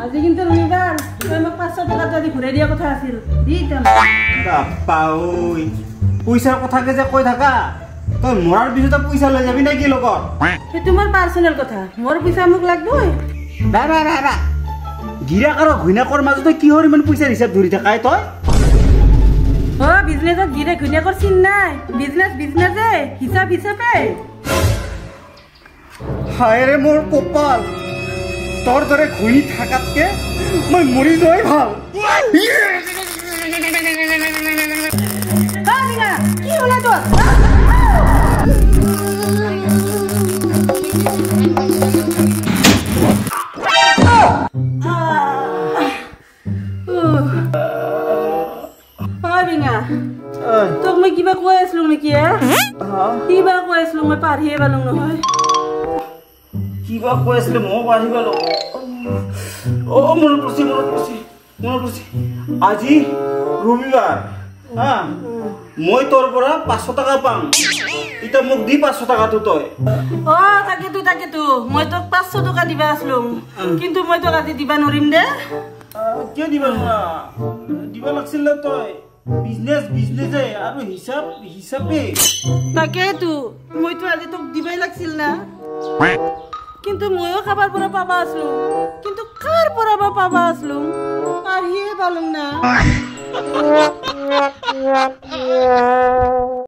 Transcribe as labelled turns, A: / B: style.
A: আজি কিন্তু ৰবিবাৰ তই মোক 500 টকা যদি ঘূৰাই দিয়া কথা আছিল দি যাম
B: বাপ্পা ঐ পইচাৰ কথাকে যে কৈ থাকা তই মৰাৰ পিছতে পইচা লৈ যাবি নেকি লগত
A: সেইটো মোৰ পাৰ্চনেল কথা মোৰ পইচা মোক লাগবই
B: বা গিৰাক আৰু ঘৈণীয়েকৰ মাজতে কিহৰ ইমান পইচাৰ হিচাপ ধৰি থাকাই তই
A: বিজনেছত গিৰে ঘৈণীয়েকৰ চিন নাই বিজনেছে হিচাপে
B: হায়ৰে মোৰ কপাল তোৰ দৰে ঘূৰি থাকাতকে মই মৰি যোৱাই ভাল
A: কি হলে তোৰ তোক মই কিবা কৈ আছিলো নেকি কিবা কৈ আছিলো মই পাহৰিয়ে পালো নহয়
B: কিবা কৈ আছিলে মই পাহৰি পালো মনত পৰিছে আজি ৰবিবাৰ মই তোৰ পৰা 500 টকা পাম এতিয়া মোক দি 500 টকাটো তই
A: তাকেতো মই তোক 500 টকা দিবা আছিলো কিন্তু মই তোক আজি দিবা নোৱাৰিম দে
B: কিয় দিবা দিবা লাগছিল তই বিজনেছে আৰু হিচাপে
A: তাকেতো মইতো আজি তোক দিবাই লাগছিল না কিন্তু ময়ো খাবার পৰা পাবা আছিলো কিন্তু কাৰ পৰা পাবা আছিলো পাহিয়ে পালং না